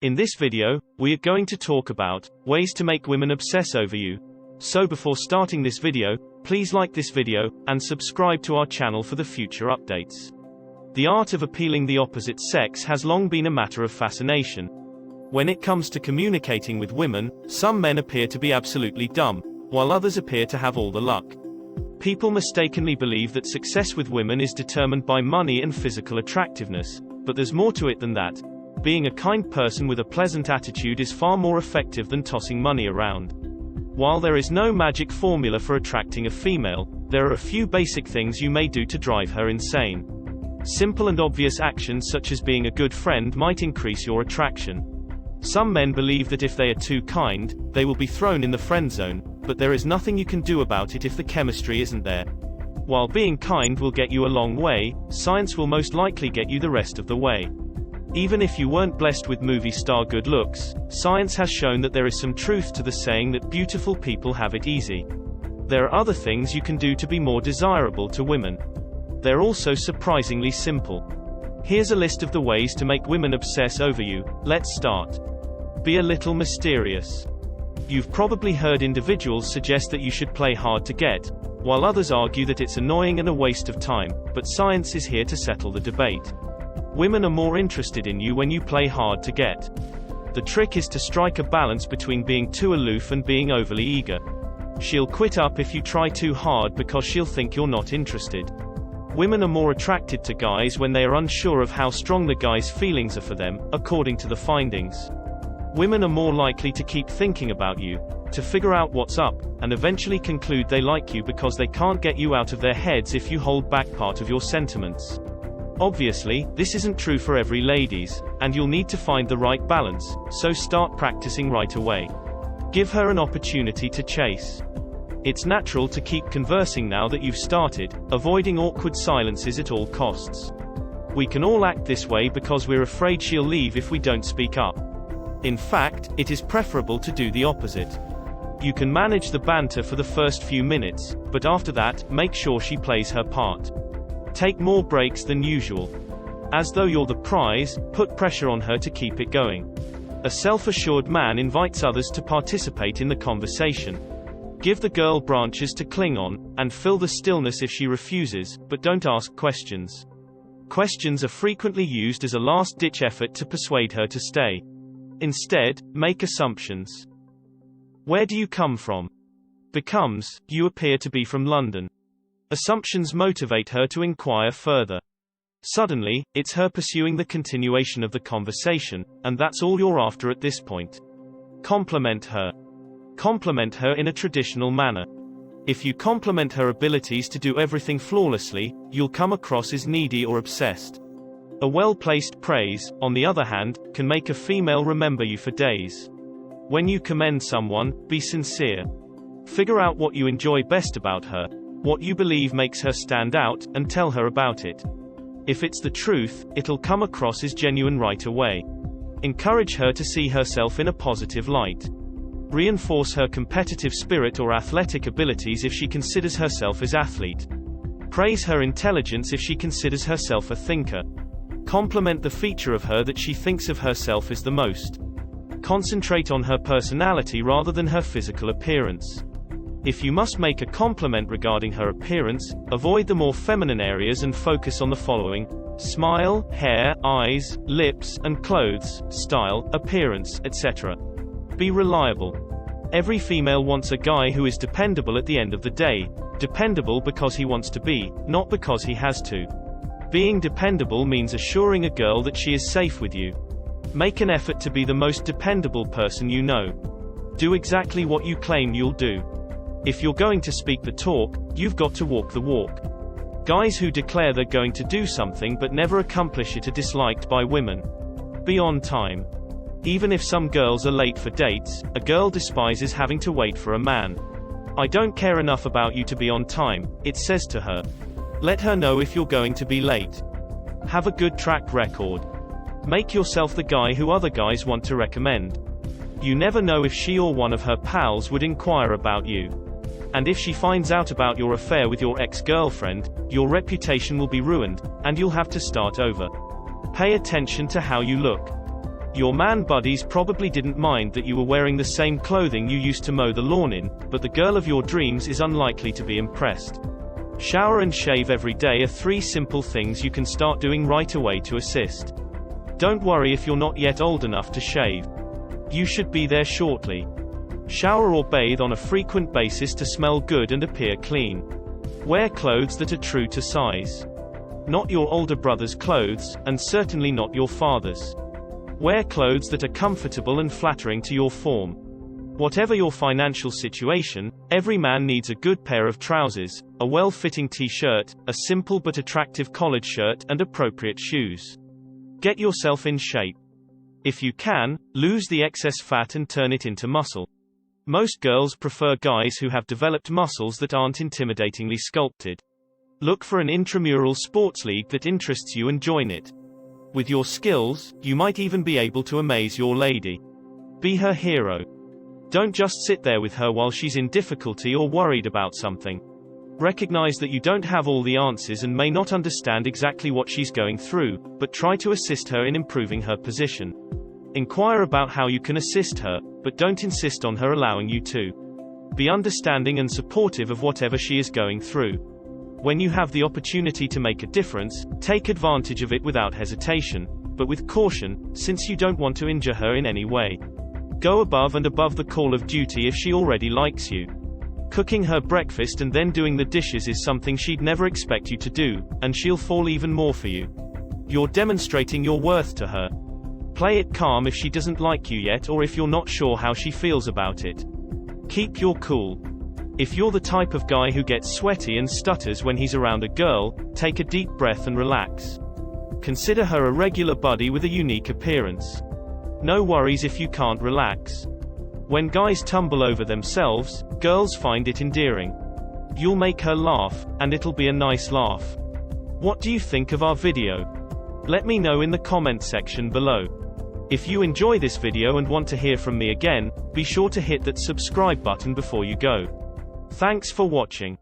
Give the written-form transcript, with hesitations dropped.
In this video, we are going to talk about ways to make women obsess over you. So before starting this video, please like this video, and subscribe to our channel for the future updates. The art of appealing the opposite sex has long been a matter of fascination. When it comes to communicating with women, some men appear to be absolutely dumb, while others appear to have all the luck. People mistakenly believe that success with women is determined by money and physical attractiveness, but there's more to it than that. Being a kind person with a pleasant attitude is far more effective than tossing money around. While there is no magic formula for attracting a female, there are a few basic things you may do to drive her insane. Simple and obvious actions such as being a good friend might increase your attraction. Some men believe that if they are too kind, they will be thrown in the friend zone, but there is nothing you can do about it if the chemistry isn't there. While being kind will get you a long way, science will most likely get you the rest of the way. Even if you weren't blessed with movie star good looks, science has shown that there is some truth to the saying that beautiful people have it easy. There are other things you can do to be more desirable to women. They're also surprisingly simple. Here's a list of the ways to make women obsess over you. Let's start. Be a little mysterious. You've probably heard individuals suggest that you should play hard to get, while others argue that it's annoying and a waste of time, but science is here to settle the debate. Women are more interested in you when you play hard to get. The trick is to strike a balance between being too aloof and being overly eager. She'll quit up if you try too hard because she'll think you're not interested. Women are more attracted to guys when they are unsure of how strong the guy's feelings are for them, according to the findings. Women are more likely to keep thinking about you, to figure out what's up, and eventually conclude they like you because they can't get you out of their heads if you hold back part of your sentiments. Obviously, this isn't true for every ladies, and you'll need to find the right balance, so start practicing right away. Give her an opportunity to chase. It's natural to keep conversing now that you've started, avoiding awkward silences at all costs. We can all act this way because we're afraid she'll leave if we don't speak up. In fact, it is preferable to do the opposite. You can manage the banter for the first few minutes, but after that, make sure she plays her part. Take more breaks than usual. As though you're the prize, put pressure on her to keep it going. A self-assured man invites others to participate in the conversation. Give the girl branches to cling on, and fill the stillness if she refuses, but don't ask questions. Questions are frequently used as a last-ditch effort to persuade her to stay. Instead, make assumptions. Where do you come from? Becomes, you appear to be from London. Assumptions motivate her to inquire further. Suddenly, it's her pursuing the continuation of the conversation, and that's all you're after at this point. Compliment her. Compliment her in a traditional manner. If you compliment her abilities to do everything flawlessly, you'll come across as needy or obsessed. A well-placed praise, on the other hand, can make a female remember you for days. When you commend someone, be sincere. Figure out what you enjoy best about her, what you believe makes her stand out, and tell her about it. If it's the truth, it'll come across as genuine right away. Encourage her to see herself in a positive light. Reinforce her competitive spirit or athletic abilities if she considers herself as athlete. Praise her intelligence if she considers herself a thinker. Compliment the feature of her that she thinks of herself as the most. Concentrate on her personality rather than her physical appearance. If you must make a compliment regarding her appearance, avoid the more feminine areas and focus on the following: smile, hair, eyes, lips, and clothes, style, appearance, etc. Be reliable. Every female wants a guy who is dependable at the end of the day. Dependable because he wants to be, not because he has to. Being dependable means assuring a girl that she is safe with you. Make an effort to be the most dependable person you know. Do exactly what you claim you'll do. If you're going to speak the talk, you've got to walk the walk. Guys who declare they're going to do something but never accomplish it are disliked by women. Be on time. Even if some girls are late for dates, a girl despises having to wait for a man. I don't care enough about you to be on time, it says to her. Let her know if you're going to be late. Have a good track record. Make yourself the guy who other guys want to recommend. You never know if she or one of her pals would inquire about you. And if she finds out about your affair with your ex-girlfriend, your reputation will be ruined, and you'll have to start over. Pay attention to how you look. Your man buddies probably didn't mind that you were wearing the same clothing you used to mow the lawn in, but the girl of your dreams is unlikely to be impressed. Shower and shave every day are 3 simple things you can start doing right away to assist. Don't worry if you're not yet old enough to shave. You should be there shortly. Shower or bathe on a frequent basis to smell good and appear clean. Wear clothes that are true to size. Not your older brother's clothes, and certainly not your father's. Wear clothes that are comfortable and flattering to your form. Whatever your financial situation, every man needs a good pair of trousers, a well-fitting t-shirt, a simple but attractive collared shirt, and appropriate shoes. Get yourself in shape. If you can, lose the excess fat and turn it into muscle. Most girls prefer guys who have developed muscles that aren't intimidatingly sculpted. Look for an intramural sports league that interests you and join it. With your skills, you might even be able to amaze your lady. Be her hero. Don't just sit there with her while she's in difficulty or worried about something. Recognize that you don't have all the answers and may not understand exactly what she's going through, but try to assist her in improving her position. Inquire about how you can assist her, but don't insist on her allowing you to. Be understanding and supportive of whatever she is going through. When you have the opportunity to make a difference, take advantage of it without hesitation, but with caution, since you don't want to injure her in any way. Go above and above the call of duty if she already likes you. Cooking her breakfast and then doing the dishes is something she'd never expect you to do, and she'll fall even more for you. You're demonstrating your worth to her. Play it calm if she doesn't like you yet or if you're not sure how she feels about it. Keep your cool. If you're the type of guy who gets sweaty and stutters when he's around a girl, take a deep breath and relax. Consider her a regular buddy with a unique appearance. No worries if you can't relax. When guys tumble over themselves, girls find it endearing. You'll make her laugh, and it'll be a nice laugh. What do you think of our video? Let me know in the comment section below. If you enjoy this video and want to hear from me again, be sure to hit that subscribe button before you go. Thanks for watching.